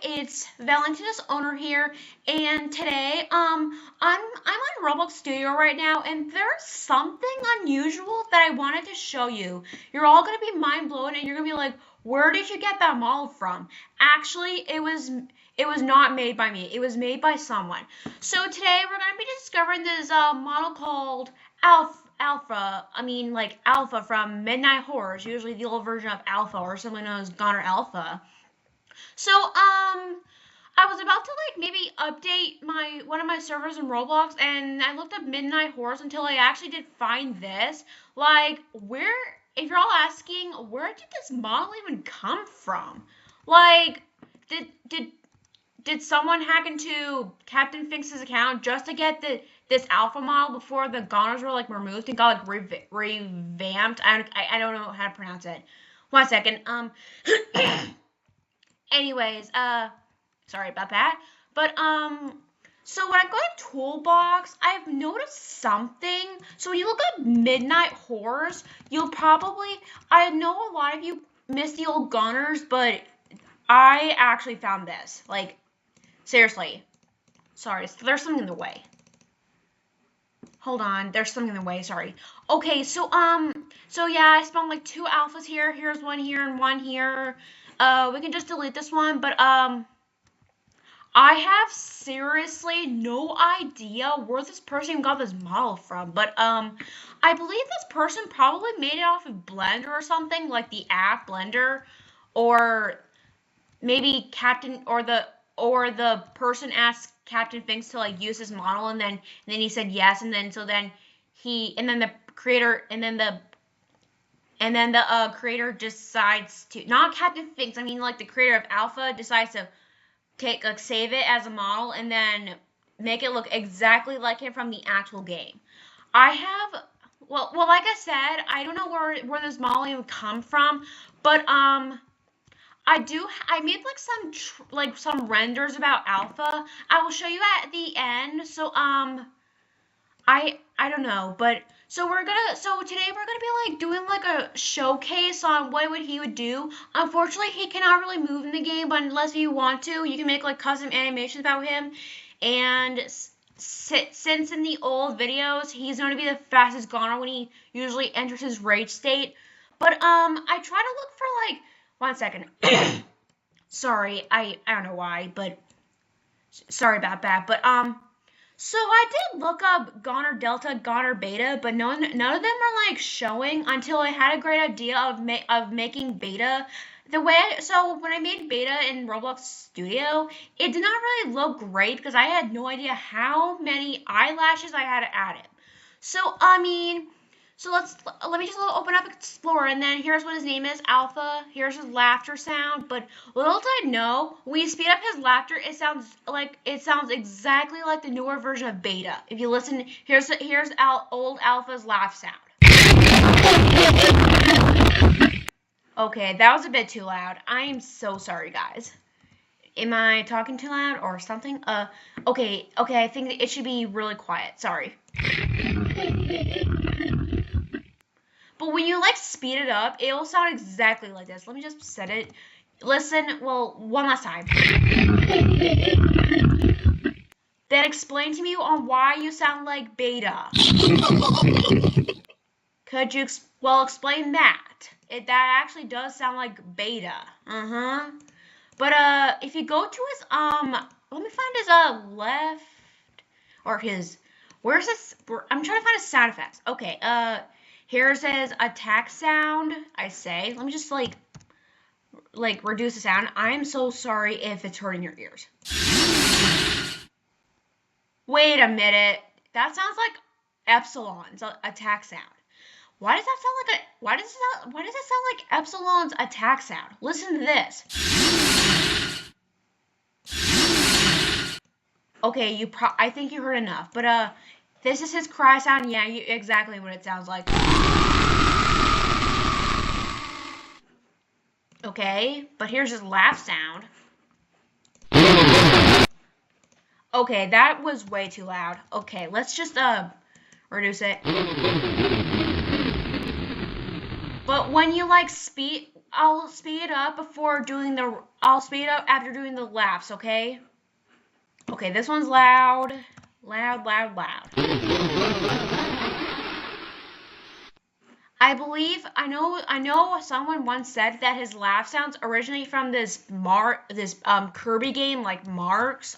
it's Valentina's owner here, and today, I'm on Roblox Studio right now, and there's something unusual that I wanted to show you. You're all gonna be mind blown, and you're gonna be like, where did you get that model from? Actually, it was not made by me. It was made by someone. So today we're gonna be discovering this model called Alpha from Midnight Horrors, usually the old version of Alpha, or something known as Goner Alpha. So, I was about to like maybe update one of my servers in Roblox, and I looked up Midnight Horrors until I actually did find this. Like, if you're all asking, where did this model even come from? Like, did someone hack into Captain Finks's account just to get this alpha model before the goners were like removed and got like revamped? I don't know how to pronounce it. 1 second. Anyways, sorry about that. But so when I go to Toolbox, I've noticed something. So when you look up Midnight Horrors, I know a lot of you miss the old goners, but I actually found this. Like, seriously. Sorry, there's something in the way. Hold on, there's something in the way, sorry. Okay, so yeah, I spawned like 2 alphas here. Here's one here and one here. We can just delete this one, but I have seriously no idea where this person got this model from, but I believe this person probably made it off of Blender or something, like the app Blender, or maybe the person asked Captain Finks to like use his model, and then he said yes, and then the creator decides to, not Captain Finks, I mean like the creator of Alpha decides to save it as a model and then make it look exactly like it from the actual game. Like I said, I don't know where this model even come from, but I made like some renders about Alpha. I will show you at the end. So I don't know, but so today we're gonna be like doing like a showcase on what he would do. Unfortunately, he cannot really move in the game, but unless you want to, you can make like custom animations about him. And since in the old videos, he's going to be the fastest goner when he usually enters his rage state. But I try to look for like 1 second. Sorry, I don't know why, but sorry about that. But so I did look up Goner Delta, Goner Beta, but none of them are like showing until I had a great idea of making Beta. So when I made Beta in Roblox Studio, it did not really look great because I had no idea how many eyelashes I had to add in. So let me just open up Explorer, and then here's what his name is, Alpha. Here's his laughter sound. But little did I know, when you speed up his laughter, it sounds exactly like the newer version of Beta. If you listen, here's old Alpha's laugh sound. Okay, that was a bit too loud. I am so sorry, guys. Am I talking too loud or something? Okay, I think it should be really quiet. Sorry. But when you like speed it up, it will sound exactly like this. Let me just set it. Listen, well, one last time. Then explain to me on why you sound like Beta. Could you explain that? That actually does sound like Beta. But if you go to his let me find his left or his where's this? I'm trying to find his sound effects. Okay, here's his attack sound, I say. Let me just like reduce the sound. I'm so sorry if it's hurting your ears. Wait a minute. That sounds like Epsilon's attack sound. Why does it sound like Epsilon's attack sound? Listen to this. Okay, I think you heard enough. But this is his cry sound. Yeah, exactly what it sounds like. Okay, but here's his laugh sound. Okay, that was way too loud. Okay, let's just reduce it. But when you like I'll speed it up I'll speed it up after doing the laughs, okay? Okay, this one's loud. Loud, loud, loud. I know someone once said that his laugh sounds originate from this Kirby game like Marx.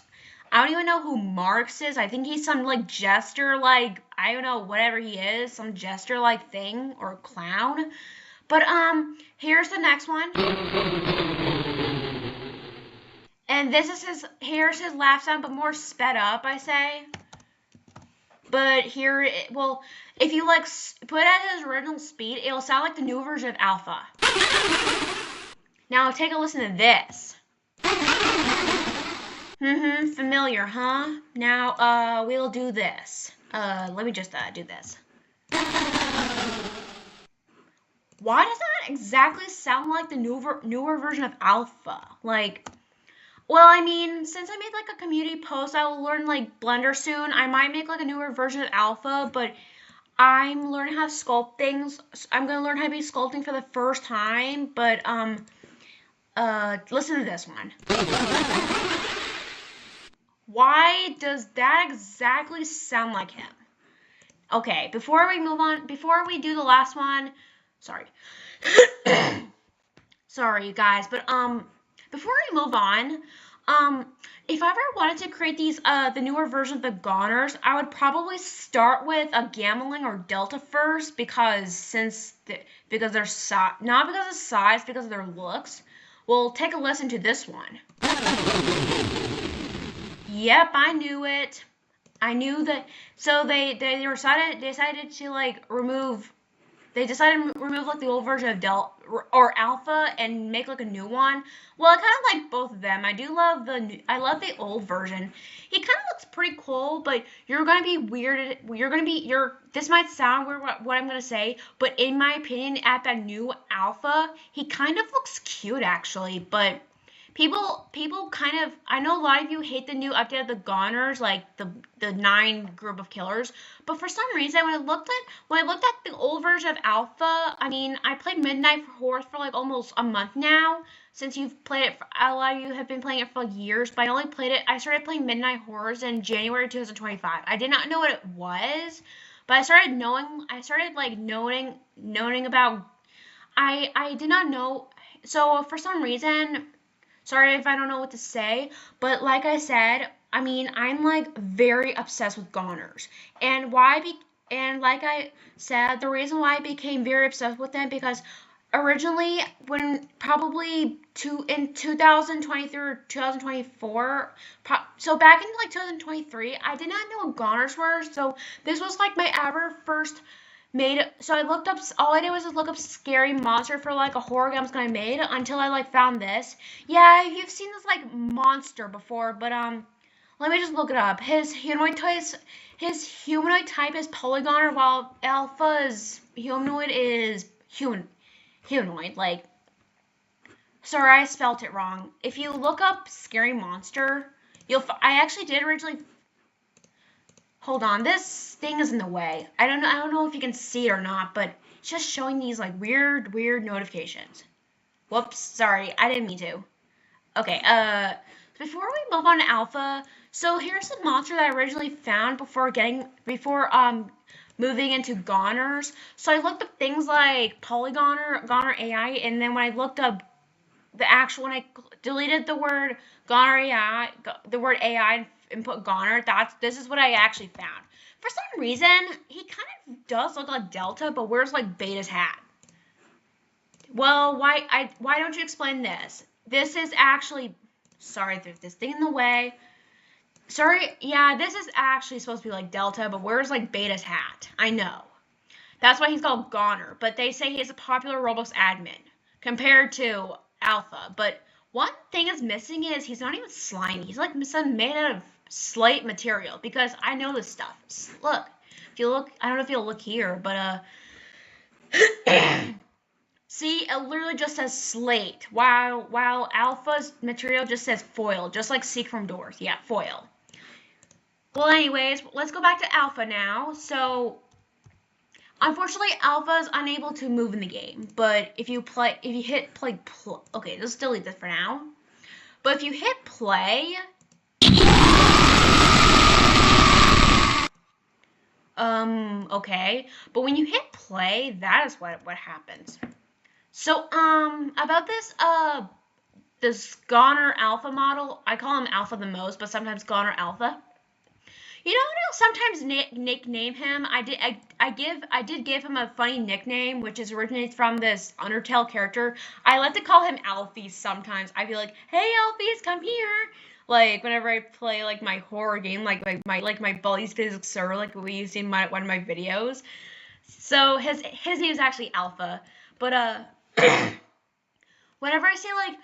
I don't even know who Marx is. I think he's some like jester, like I don't know, whatever he is, some jester like thing or clown. But here's the next one. And here's his laugh sound, but more sped up, I say. But if you like put it at his original speed, it'll sound like the new version of Alpha. Now take a listen to this. Familiar, huh? Now, we'll do this. Let me just do this. Why does that exactly sound like the newer version of Alpha? Like, well, I mean, since I made like a community post, I will learn like Blender soon. I might make like a newer version of Alpha, but I'm learning how to sculpt things. I'm gonna learn how to be sculpting for the first time, but listen to this one. Why does that exactly sound like him? Okay, before we move on, before we do the last one, sorry. Sorry, you guys, but before we move on, if I ever wanted to create the newer version of the Goners, I would probably start with a Gameling or Delta first because because they're not because of size, because of their looks. Well, take a listen to this one. Yep, I knew it. I knew that. So they decided to like remove. They decided to remove like the old version of or Alpha and make like a new one. Well, I kind of like both of them. I love the old version. He kind of looks pretty cool, but you're gonna be weird. This might sound weird what I'm gonna say, but in my opinion, at that new Alpha, he kind of looks cute actually. But people kind of, I know a lot of you hate the new update of the Goners, like the 9 group of killers, but for some reason when I looked at the old version of Alpha, I mean, I played Midnight Horse for like almost a month now, since you've played it, a lot of you have been playing it for like years, but I started playing Midnight Horrors in January 2025. I did not know what it was, but I started knowing about, I did not know, so for some reason, sorry if I don't know what to say, but like I said, I mean, I'm like very obsessed with Goners. And like I said, the reason why I became very obsessed with them because originally when probably in 2023 or 2024, so back in like 2023, I did not know what Goners were. So this was like my ever first so all I did was just look up scary monster for like a horror games I made until I like found this. Yeah, you've seen this like monster before, but let me just look it up. His humanoid type is Polygoner, while Alpha's humanoid is humanoid. Like, sorry, I spelt it wrong. If you look up scary monster, I actually did originally. Hold on, this thing is in the way. I don't know if you can see it or not, but it's just showing these like weird notifications. Whoops, sorry, I didn't mean to. Okay, before we move on to Alpha, so here's the monster that I originally found before moving into Goners. So I looked up things like Polygoner, Goner AI, and then when I looked up when I deleted the word Goner AI, the word AI and put Goner, this is what I actually found. For some reason, he kind of does look like Delta, but wears like Beta's hat. Well, why don't you explain this? This is actually, sorry, there's this thing in the way. Sorry, yeah, this is actually supposed to be like Delta, but wears like Beta's hat. I know. That's why he's called Goner, but they say he's a popular Roblox admin compared to Alpha. But one thing is missing is he's not even slimy. He's like made out of slate material because I know this stuff. Look, I don't know if you'll look here, but see, it literally just says slate, while Alpha's material just says foil, just like Seek from Doors. Yeah, foil. Well, anyways, let's go back to Alpha now. So, Unfortunately, Alpha is unable to move in the game, but if you hit play, okay, let's delete this for now. But if you hit play, okay, but when you hit play, that is what happens. So, about this Goner Alpha model, I call him Alpha the most, but sometimes Goner Alpha. You know what I'll sometimes nickname him? I did give him a funny nickname, which originates from this Undertale character. I like to call him Alphys sometimes. I'd be like, "Hey Alphys, come here!" Like whenever I play like my horror game, like my Bully's Physics Sir, like we used in one of my videos. So his name is actually Alpha, but whenever I say like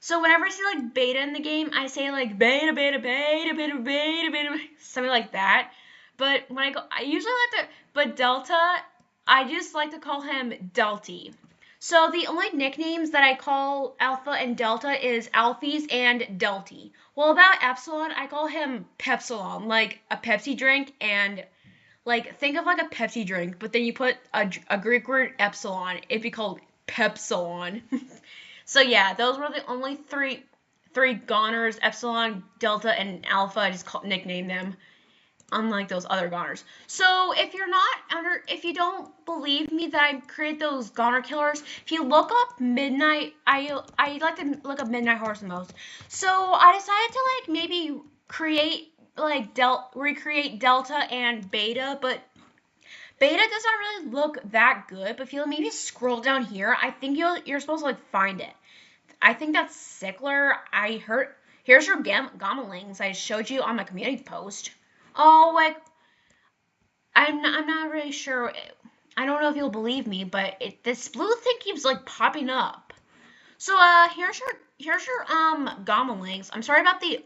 so whenever I say like beta in the game, I say like beta, beta, beta, beta, beta, beta, something like that. But when I usually like to, but Delta, I just like to call him Delty. So the only nicknames that I call Alpha and Delta is Alphys and Delty. Well, about Epsilon, I call him Pepsilon, like a Pepsi drink, and like think of like a Pepsi drink, but then you put a Greek word Epsilon, it'd be called Pepsilon. So yeah, those were the only three goners: Epsilon, Delta, and Alpha. I just nicknamed them, unlike those other goners. So if you don't believe me that I create those goner killers, if you look up Midnight, I like to look up Midnight Horse the most. So I decided to like maybe recreate Delta and Beta, but Beta does not really look that good. But if you maybe scroll down here, I think you're supposed to like find it. I think that's Sickler. Here's your Gamelings I showed you on my community post. Oh, like, I'm not really sure. I don't know if you'll believe me, but this blue thing keeps like popping up. So, here's your Gamelings. I'm sorry about the,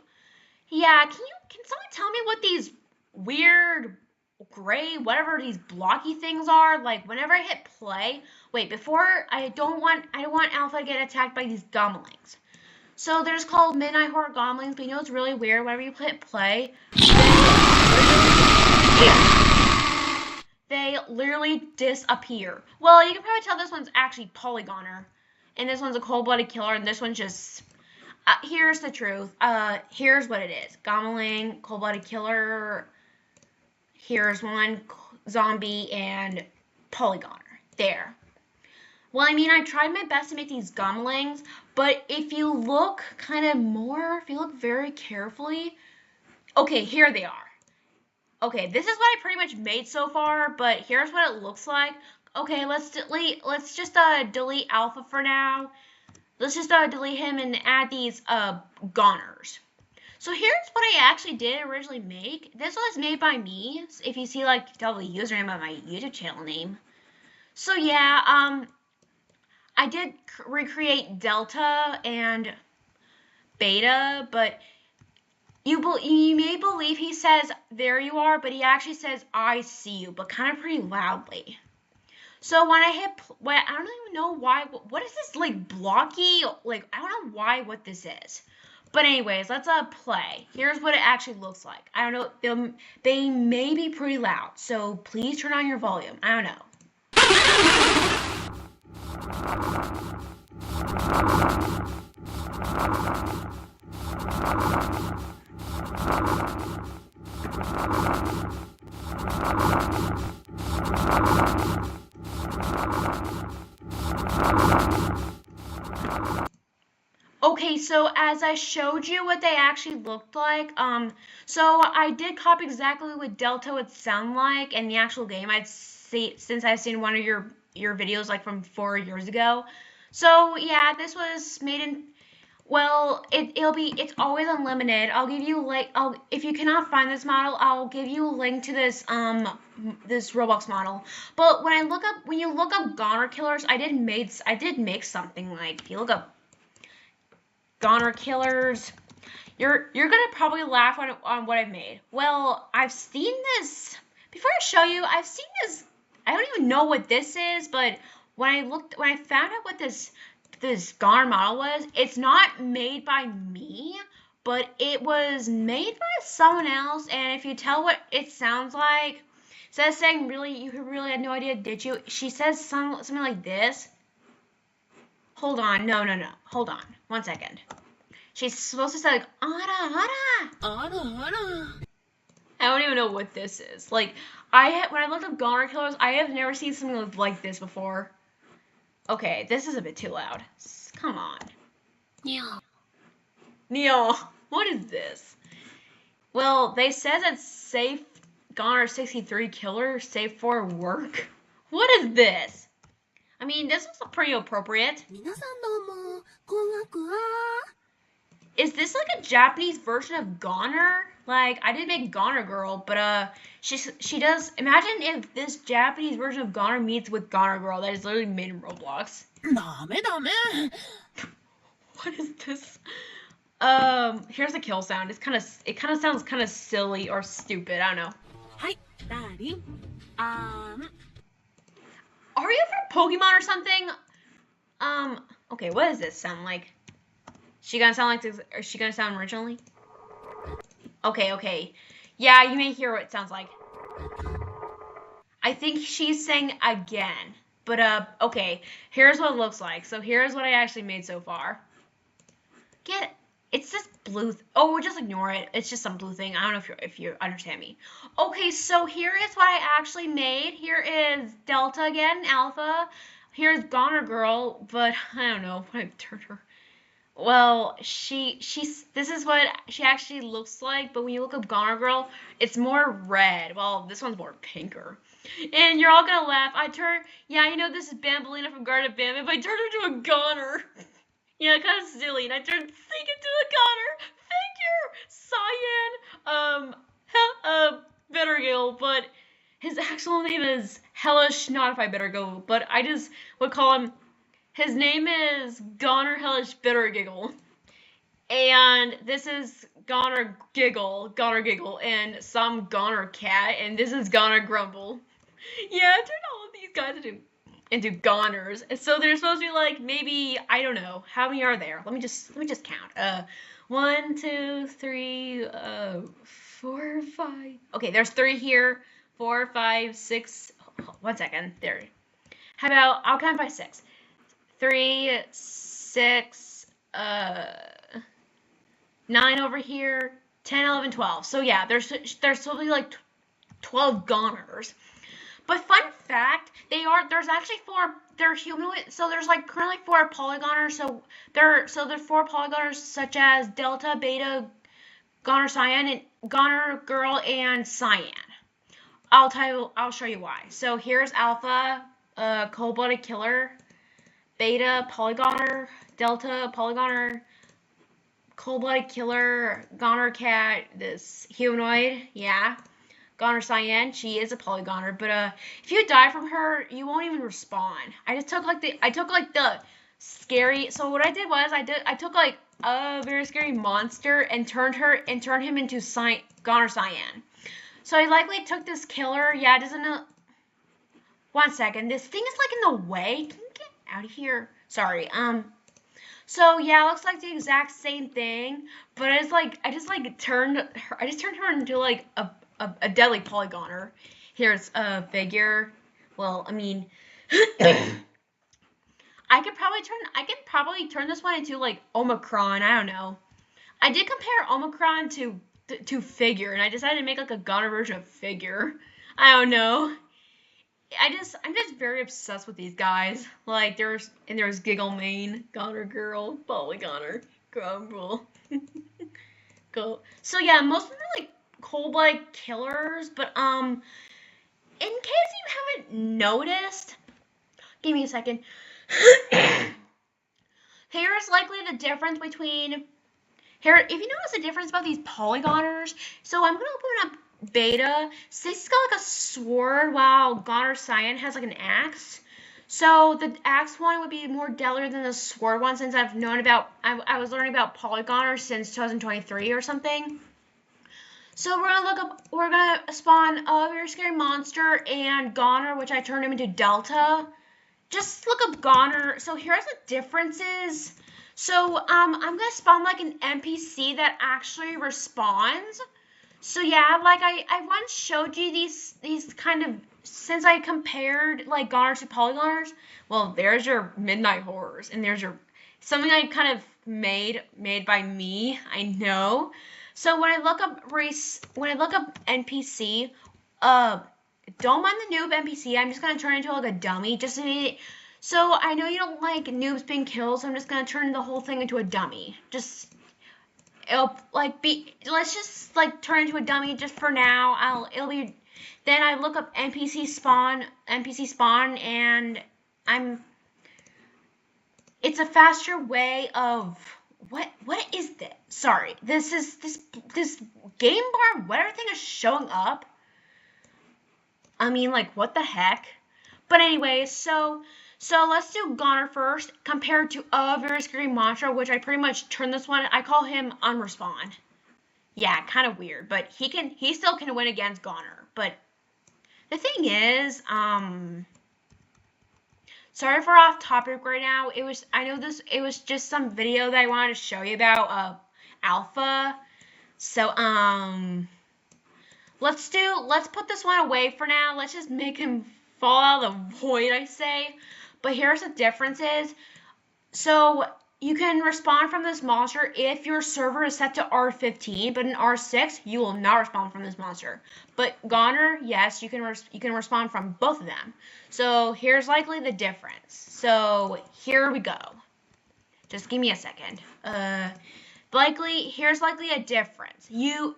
yeah, can someone tell me what these weird gray, whatever these blocky things are? Like, whenever I hit play, wait, I don't want Alpha to get attacked by these Gamelings. So they're just called Midnight Horror Gamelings, but you know it's really weird? Whenever you hit play, they literally disappear. Well, you can probably tell this one's actually Polygoner, and this one's a cold-blooded killer, and this one's just, here's the truth. Here's what it is. Gameling, cold-blooded killer, here's one, zombie, and Polygoner. There. Well, I mean, I tried my best to make these Gamelings, but if you look if you look very carefully, okay, here they are. Okay, this is what I pretty much made so far, but here's what it looks like. Okay, let's just delete Alpha for now. Let's just delete him and add these goners. So here's what I actually did originally make. This was made by me. If you see like tell the username of my YouTube channel name. So yeah, I did recreate Delta and Beta, but you may believe he says, "There you are," but he actually says, "I see you," but kind of pretty loudly. So when I hit, I don't even know why, what is this, like, blocky, like, I don't know what this is. But anyways, let's play. Here's what it actually looks like. I don't know, they may be pretty loud, so please turn on your volume. I don't know. Okay, so as I showed you what they actually looked like, so I did copy exactly what Delta would sound like in the actual game. Since I've seen one of your videos like from 4 years ago. So yeah, this was made in, well, it's always unlimited. I'll give you if you cannot find this model, I'll give you a link to this Roblox model. But when you look up Goner killers, I did make something like, if you look up Goner killers, you're gonna probably laugh on what I've made. Well, I've seen this before. I show you, I've seen this. I don't even know what this is, but when I found out what this Goner model was, it's not made by me, but it was made by someone else. And if you tell what it sounds like, Says saying, really, you really had no idea, did you? She says something like this. Hold on, no. Hold on, 1 second. She's supposed to say like, ara. I don't even know what this is. Like, when I looked up Goner Killers, I have never seen something like this before. Okay, this is a bit too loud. Come on. Neo, what is this? Well, they said that safe Goner 63 killer safe for work. What is this? I mean, this is pretty appropriate. Is this like a Japanese version of Goner? Like, I didn't make Goner Girl, but she does. Imagine if this Japanese version of Goner meets with Goner Girl that is literally made in Roblox. What is this? Here's a kill sound. It kind of sounds kind of silly or stupid. I don't know. Are you from Pokemon or something? Okay, what does this sound like? She gonna sound like this? Or is she gonna sound originally? Okay. Yeah, you may hear what it sounds like. I think she's saying again. But, okay. Here's what it looks like. So here's what I actually made so far. It's this blue. Oh, just ignore it. It's just some blue thing. I don't know if you understand me. Okay, so here is what I actually made. Here is Delta again, Alpha. Here's Goner Girl, but I don't know what I've turned her. Well, this is what she actually looks like, but when you look up Goner Girl, it's more red. Well, this one's more pinker. And you're all gonna laugh. This is Bambolina from Garden of Bam. If I turned her into a Goner. Yeah, kind of silly, and I turned Seek into a Goner figure, Cyan, Bittergill, but his actual name is Hellish, not if I Bittergill, but I just would call him, his name is Goner Hellish Bittergiggle, and this is Goner Giggle, and some Goner Cat, and this is Goner Grumble. Yeah, I turned all of these guys into Goners. So they're supposed to be like, maybe, I don't know, how many are there? Let me just count. 1, 2, 3, 4, 5. Okay, there's 3 here. 4, 5, 6. 1 second. There. How about I'll count by 6. 3, 6, 9 over here. 10, 11, 12. So yeah, there's totally like 12 Goners. But fun fact, there's actually 4, they're humanoid, so there's like currently 4 polygoners, so there's 4 polygoners such as Delta, Beta, Goner Cyan, and Goner Girl, and Cyan. I'll show you why. So here's Alpha, Cold-Blooded Killer, Beta, Polygoner, Delta, Polygoner, Cold-Blooded Killer, Goner Cat, this humanoid, yeah. Goner Cyan, she is a polygoner, but if you die from her, you won't even respawn. I took the scary. So what I did was I took like a very scary monster and turned him into Goner Cyan. So I likely took this killer. Yeah, it doesn't. 1 second. This thing is like in the way. Can you get out of here? Sorry. So yeah, it looks like the exact same thing, but I just turned her into like a deadly polygoner. Here's a figure. Well, I mean, I could probably turn this one into like Omicron. I don't know. I did compare Omicron to Figure, and I decided to make like a Goner version of Figure. I don't know. I'm just very obsessed with these guys. Like there's Giggle Mane, Goner Girl, Polygoner, Grumble. Go. So yeah, most of them are like Cold-Blooded Killers, but in case you haven't noticed, give me a second. Here's likely the difference between here. If you notice the difference about these polygoners, so I'm gonna open up Beta. Stacy's got like a sword, while Goner Cyan has like an axe. So the axe one would be more deadlier than the sword one, since I was learning about polygoners since 2023 or something. So we're gonna spawn a very scary monster and Goner, which I turned him into Delta. Just look up Goner. So here's the differences. So I'm gonna spawn like an NPC that actually respawns. So yeah, like I once showed you these kind of, since I compared like goners to polygoners. Well, there's your midnight horrors, and there's your something I kind of made by me. I know. So when I look up NPC, uh, don't mind the noob NPC. I'm just gonna turn into like a dummy just to be. So I know you don't like noobs being killed, so I'm just gonna turn the whole thing into a dummy. Just it'll like be, let's just like turn into a dummy just for now. It'll be, then I look up NPC spawn, and it's a faster way of, what is this? Sorry, this game bar, what everything is showing up. I mean, like, what the heck? But anyway, so let's do Goner first, compared to a very scary monster, which I pretty much turned this one. I call him Unrespawn. Yeah, kind of weird, but he still can win against Goner. But the thing is, sorry for off topic right now. It was just some video that I wanted to show you about Alpha. So let's put this one away for now. Let's just make him fall out of the void, I say. But here's the differences. So you can respawn from this monster if your server is set to R15, but in R6 you will not respawn from this monster. But Goner, yes, you can respawn from both of them. So here's likely the difference. So here we go. Just give me a second. Here's likely a difference.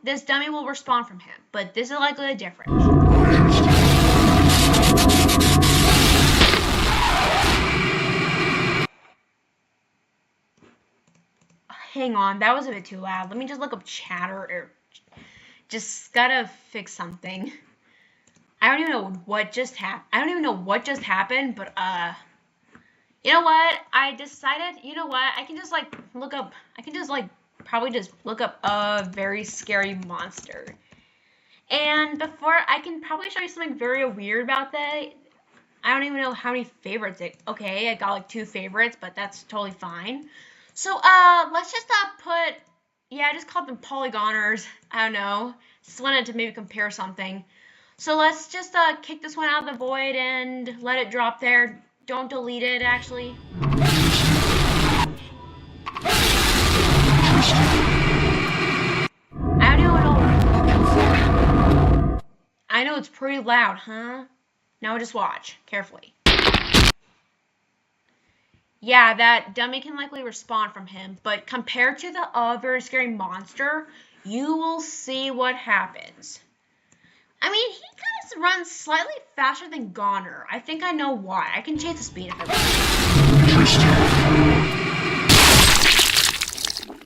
This dummy will respawn from him, but this is likely a difference. Hang on, that was a bit too loud. Let me just look up chatter, or just gotta fix something. I don't even know what just happened. But you know what? I decided, you know what? I can just probably just look up a very scary monster. And before, I can probably show you something very weird about that. I don't even know how many favorites okay, I got like 2 favorites, but that's totally fine. So, let's just I just called them polygoners. I don't know. Just wanted to maybe compare something. So let's just kick this one out of the void and let it drop there. Don't delete it, actually. I know it's pretty loud, huh? Now just watch carefully. Yeah, that dummy can likely respawn from him, but compared to the other scary monster, you will see what happens. I mean, he kind of runs slightly faster than Goner. I think I know why. I can change the speed if I want.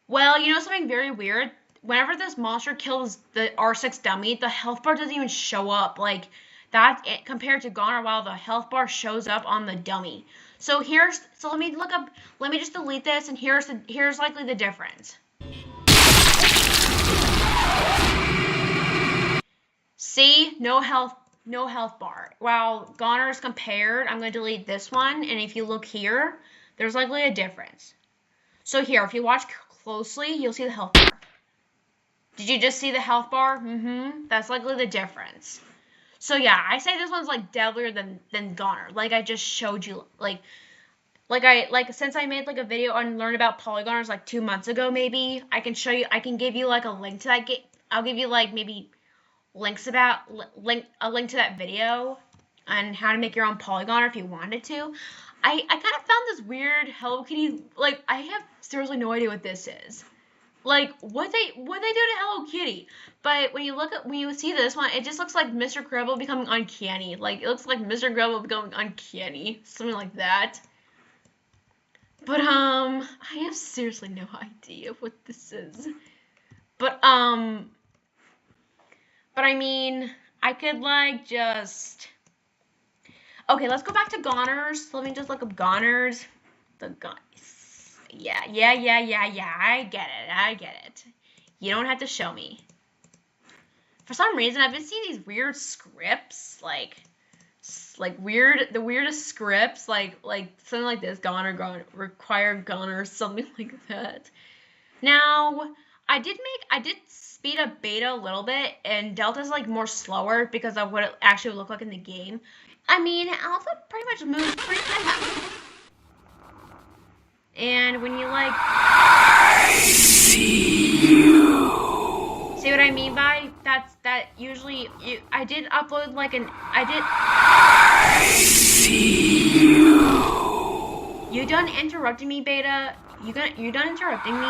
Well, you know something very weird? Whenever this monster kills the R6 dummy, the health bar doesn't even show up. Like, that's it compared to Goner, while the health bar shows up on the dummy. So let me just delete this, and here's likely the difference. See, no health bar. While Goner is compared, I'm going to delete this one, and if you look here, there's likely a difference. So here, if you watch closely, you'll see the health bar. Did you just see the health bar? That's likely the difference. So yeah, I say this one's like deadlier than Goner. Like I just showed you, since I made like a video on learn about polygoners like 2 months ago, maybe I can show you. I can give you like a link to that. I'll give you like maybe a link to that video on how to make your own polygoner if you wanted to. I kind of found this weird Hello Kitty. Like I have seriously no idea what this is. Like what they do to Hello Kitty. But when you see this one, it just looks like Mr. Gribble becoming uncanny. Like it looks like Mr. Gribble becoming uncanny, something like that. But I have seriously no idea what this is. But I mean, I could like just. Okay, let's go back to Goners. Let me just look up Goners. The guys. Yeah. I get it. You don't have to show me. For some reason, I've been seeing these weird scripts, like the weirdest scripts, like something like this, require Goner, something like that. Now, I did speed up beta a little bit, and delta's like more slower because of what it actually would look like in the game. I mean, alpha pretty much moves pretty fast. And when you like see what I mean by that usually I did upload like You done interrupting me, beta? You done interrupting me?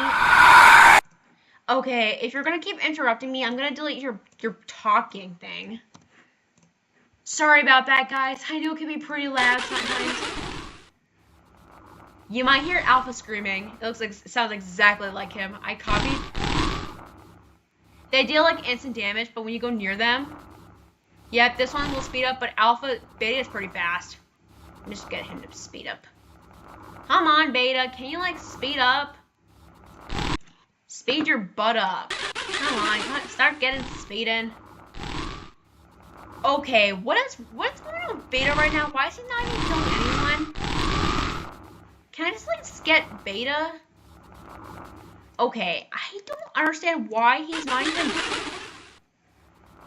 Okay, if you're gonna keep interrupting me, I'm gonna delete your talking thing. Sorry about that, guys. I know it can be pretty loud sometimes. You might hear Alpha screaming. It sounds exactly like him. I copied. They deal like instant damage, but when you go near them, yep, this one will speed up, but Beta is pretty fast. Let me just get him to speed up. Come on, Beta, can you like speed up? Speed your butt up. Come on, start getting speeding. Okay, what's going on with Beta right now? Why is he not even killing anyone? Can I just like get Beta? Okay, I don't understand why he's not even...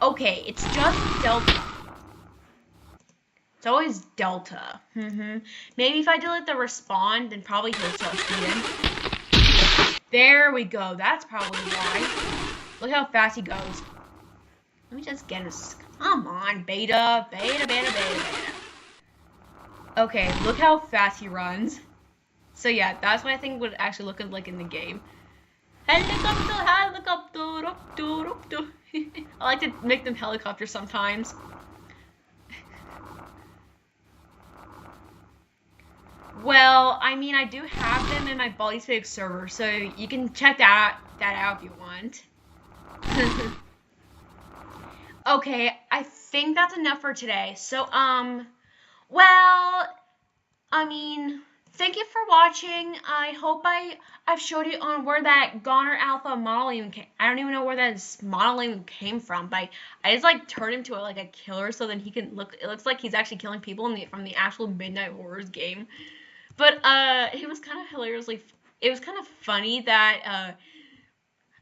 Okay, it's just Delta. It's always Delta. Maybe if I delete the respawn, then probably he'll start speeding. There we go. That's probably why. Look how fast he goes. Let me just get his... Come on, Beta. Beta. Okay, look how fast he runs. So yeah, that's what I think would actually look like in the game. Helicopter. I like to make them helicopters sometimes. Well, I mean, I do have them in my Baldi's Big server, so you can check that out if you want. Okay, I think that's enough for today. So, well, I mean, thank you for watching. I hope I've showed you on where that Goner Alpha model even came. I don't even know where that model even came from, but I just like turned him to like a killer so then he can look. It looks like he's actually killing people from the actual Midnight Horrors game. But it was kind of hilariously. It was kind of funny that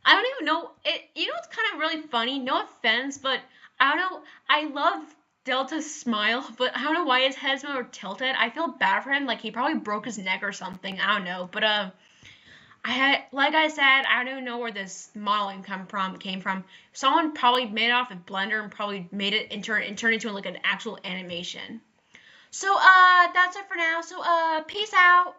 I don't even know. You know, it's kind of really funny. No offense, but I don't know. I love Delta's smile, but I don't know why his head's more tilted. I feel bad for him. Like he probably broke his neck or something. I don't know. But like I said, I don't even know where this modeling came from. Someone probably made it off of Blender and probably made it and turned into like an actual animation. So that's it for now. So peace out.